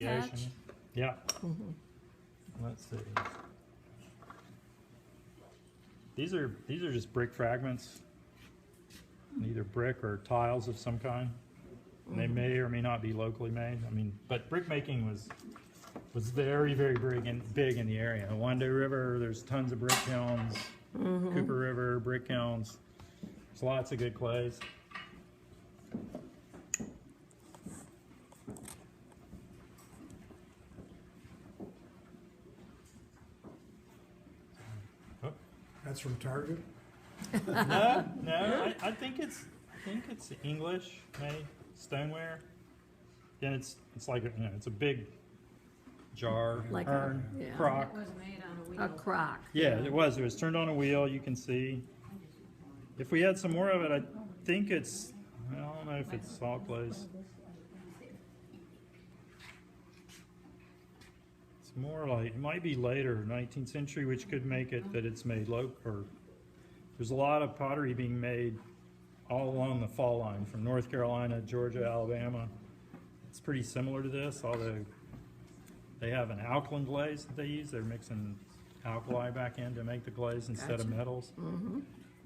Hatch. Yeah. Let's see. These are just brick fragments, either brick or tiles of some kind. And they may or may not be locally made. I mean, but brick making was very big in the area. Wando River, there's tons of brick kilns. Cooper River, brick kilns. There's lots of good clays. That's from Target? No, I think it's English made stoneware. And it's like it's a big jar, Like urn, yeah. crock. It was made on a wheel. A crock. Yeah, it was turned on a wheel. You can see. If we had some more of it, I think it's. I don't know if it's salt glaze. It's more like it might be later, 19th century, which could make it that it's made local. There's a lot of pottery being made all along the fall line from North Carolina, Georgia, Alabama. It's pretty similar to this, although they have an alkaline glaze that they use. They're mixing alkali back in to make the glaze instead of metals.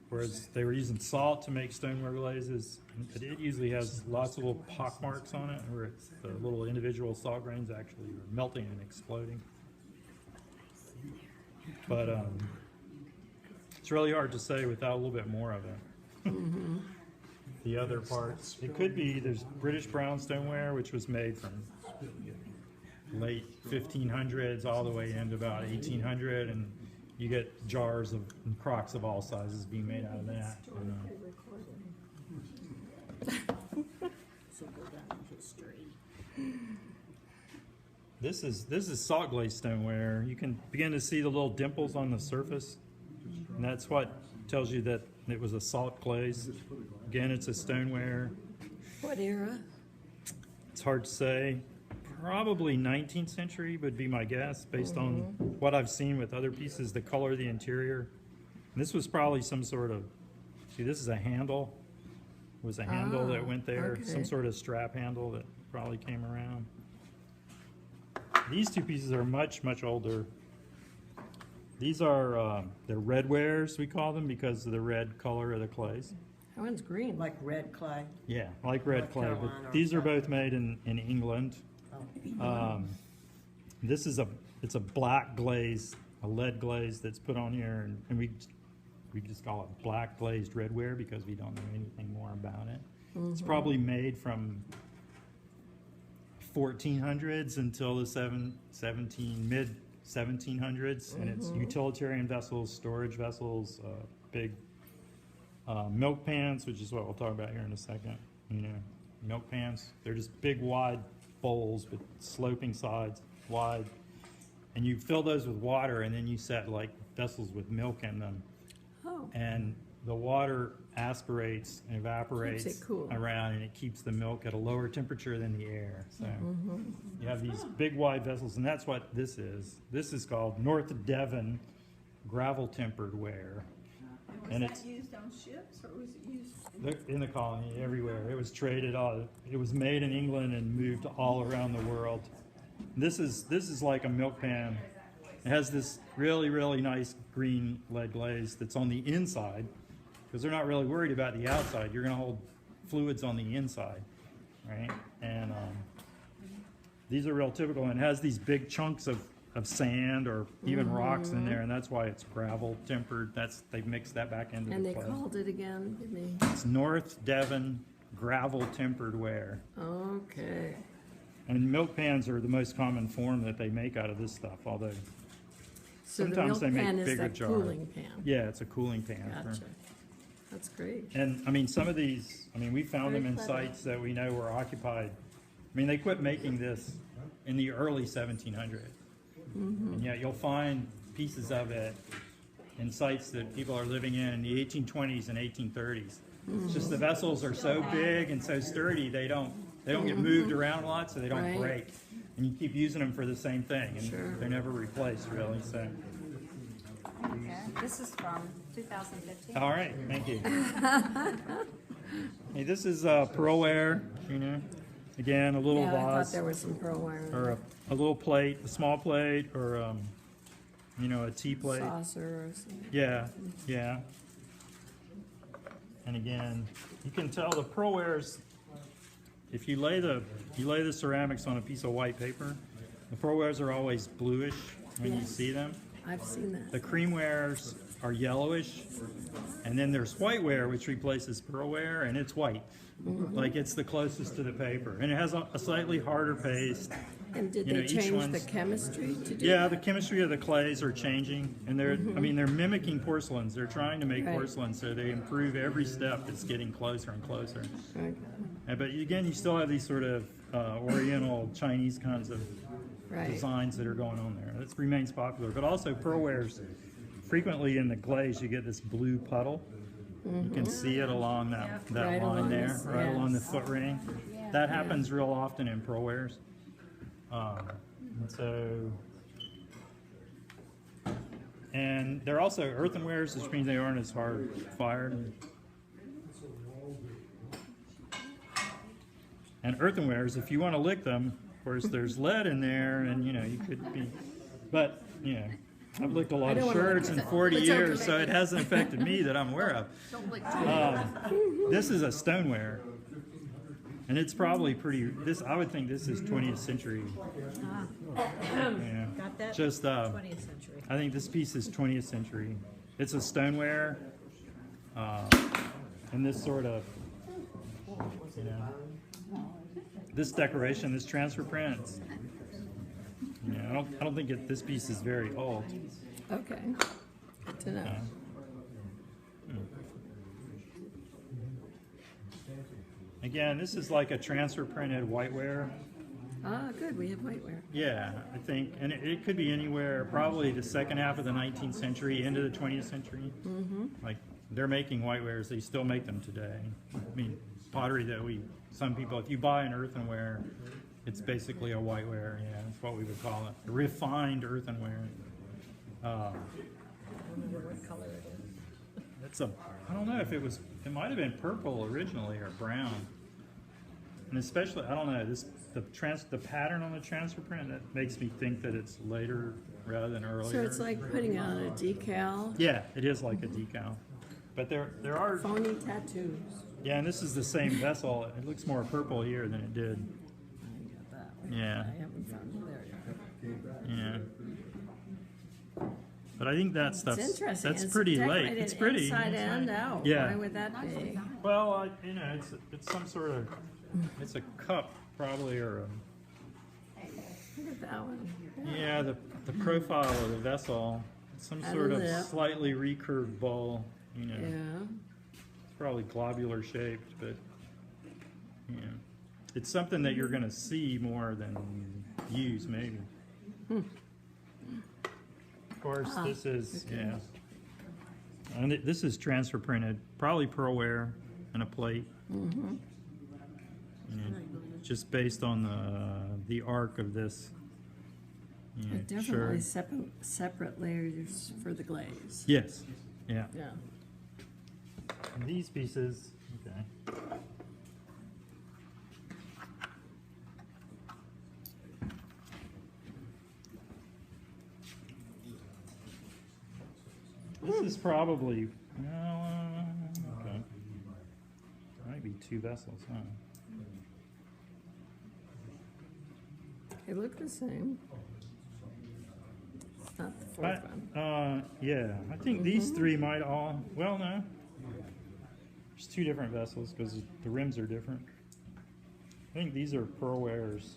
Whereas they were using salt to make stoneware glazes. But it usually has lots of little pock marks on it where the little individual salt grains actually are melting and exploding. But it's really hard to say without a little bit more of it. The other parts, it could be, there's British brown stoneware, which was made from late 1500s all the way into about 1800, and you get jars of and crocks of all sizes being made out of that. This is salt glazed stoneware. You can begin to see the little dimples on the surface, and that's what tells you that it was a salt glaze. Again, it's a stoneware. What era? It's hard to say. Probably 19th century would be my guess, based on what I've seen with other pieces, the color of the interior. And this was probably some sort of, see, this is a handle. It was a handle that went there, okay. some sort of strap handle that probably came around. These two pieces are much older. These are, they're red wares, we call them, because of the red color of the clays. That one's green. Like red clay. Yeah, like red North clay. Carolina But or these are something. both made in England. This is it's a black glaze, a lead glaze that's put on here, and we just call it black glazed redware because we don't know anything more about it. It's probably made from 1400s until the mid 1700s, and it's utilitarian vessels, storage vessels, big milk pans, which is what we'll talk about here in a second. Milk pans. They're just big, wide bowls with sloping sides, wide, and you fill those with water, and then you set like vessels with milk in them, and the water aspirates and evaporates Keeps it cool. around, and it keeps the milk at a lower temperature than the air. So you have these big, wide vessels, and that's what this is. This is called North Devon gravel tempered ware. And was that used on ships, or was it used In the colony, everywhere. It was traded all. It was made in England and moved all around the world. This is like a milk pan. It has this really nice green lead glaze that's on the inside, because they're not really worried about the outside. You're going to hold fluids on the inside, right? And these are real typical, and it has these big chunks of sand or even rocks in there, and that's why it's gravel tempered. They've mixed that back into And the they clay. called it again, didn't they? It's North Devon gravel tempered ware. Okay. And milk pans are the most common form that they make out of this stuff, although So the sometimes milk they make pan is bigger that jars. cooling pan. Yeah, it's a cooling pan. Gotcha. That's great. And I mean, some of these, we found Very them in clever. sites that we know were occupied. They quit making this in the early 1700s. And yet you'll find pieces of it in sites that people are living in the 1820s and 1830s. It's just the vessels are so big and so sturdy, they don't get moved around a lot, so they don't Right. break. And you keep using them for the same thing, and Sure. they're never replaced, really. So, Okay, this is from 2015. all right, thank you. Hey, this is pearlware. Again, a little Yeah, I thought vase there was some pearl wire in or there. a little plate, a small plate, or you know, a tea plate. Saucer or something. Yeah, yeah. And again, you can tell the pearlwares. If you lay the ceramics on a piece of white paper, the pearlwares are always bluish when you Yes. see them. I've seen that. The creamwares are yellowish, and then there's whiteware, which replaces pearlware, and it's white. Like it's the closest to the paper, and it has a slightly harder paste. And did You know, they each change the one's- chemistry to do Yeah, that? the chemistry of the clays are changing, and I mean, they're mimicking porcelains. They're trying to make Right. porcelain, so they improve every step. It's getting closer and closer. Okay. But again, you still have these sort of Oriental Chinese kinds of Right. designs that are going on there. That remains popular. But also pearlwares, frequently in the glaze, you get this blue puddle. You can see it along that Right line along there, this, right along the yes. foot ring. That happens real often in pearlwares. And so, and they're also earthenwares, which means they aren't as hard fired. And earthenwares, if you want to lick them, of course, there's lead in there, and you know you could be, but you know, I've licked a lot don't of wanna lick shirts in it. 40 It's years, okay. so it hasn't affected me that I'm aware of. This is a stoneware, and it's probably pretty. This I would think this is 20th century. Yeah, Got that? just 20th century. I think this piece is 20th century. It's a stoneware, and this sort of, you know, this decoration, this transfer print. You know, I don't think this piece is very old. Okay. Good to know. Again, this is like a transfer printed whiteware. Ah, good, we have whiteware. Yeah, I think, and it could be anywhere, probably the second half of the 19th century into the 20th century. Like, they're making whitewares, they still make them today. I mean, pottery that some people, if you buy an earthenware, it's basically a whiteware, yeah, that's what we would call it. Refined earthenware. I wonder what color it is. I don't know if it might have been purple originally or brown. And especially, I don't know, the pattern on the transfer print, that makes me think that it's later rather than earlier. So it's like putting on a decal, Yeah, it is like a decal. But there are, phony tattoos. yeah, and this is the same vessel. It looks more purple here than it did. I got that one. Yeah, I haven't found it there yet. yeah. But I think that's It's interesting. that's It's pretty late. decorated It's pretty. inside and out. Yeah. Why would that be? Well, you know, it's some sort of, it's a cup probably, or Look at that one. yeah, the profile of the vessel, some And sort of lip. slightly recurved bowl. You know, Yeah. it's probably globular shaped, but you know, it's something that you're going to see more than use, maybe. Of course, this is yeah, and this is transfer printed, probably pearlware and a plate. You know, just based on the arc of this. You know, Definitely sure. separate layers for the glaze. Yes. Yeah. Yeah. And these pieces. Okay. This is probably, okay. Might be two vessels, huh? They look the same. It's not the fourth one. Yeah, I think these three might all, well, no. There's two different vessels because the rims are different. I think these are pearlwares.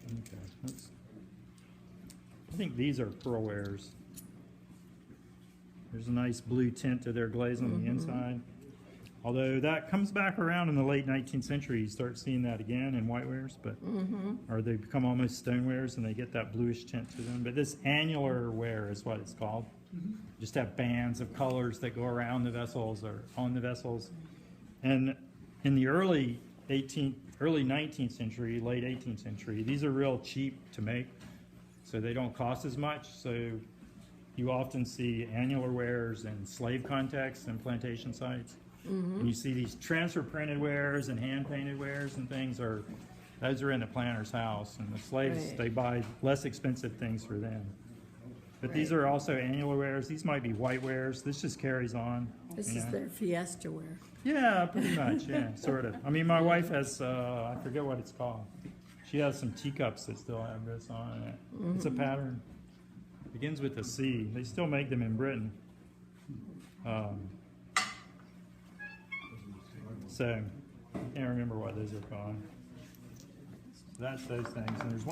Okay, I think these are pearlwares. There's a nice blue tint to their glaze on the inside. Although that comes back around in the late 19th century, you start seeing that again in whitewares, but or they become almost stonewares and they get that bluish tint to them. But this annular ware is what it's called. Just have bands of colors that go around the vessels or on the vessels. And in the early 19th century, late 18th century, these are real cheap to make, so they don't cost as much. So, you often see annular wares in slave contexts and plantation sites. And you see these transfer printed wares and hand painted wares and things those are in the planter's house, and the slaves, Right. they buy less expensive things for them. But these Right. are also annular wares. These might be white wares. This just carries on. This you is know. their Fiesta Ware. Yeah, pretty much. Yeah, sort of. I mean, my wife has, I forget what it's called. She has some teacups that still have this on it. It's a pattern. Begins with a C. They still make them in Britain. So, I can't remember what those are called. That's those things. And there's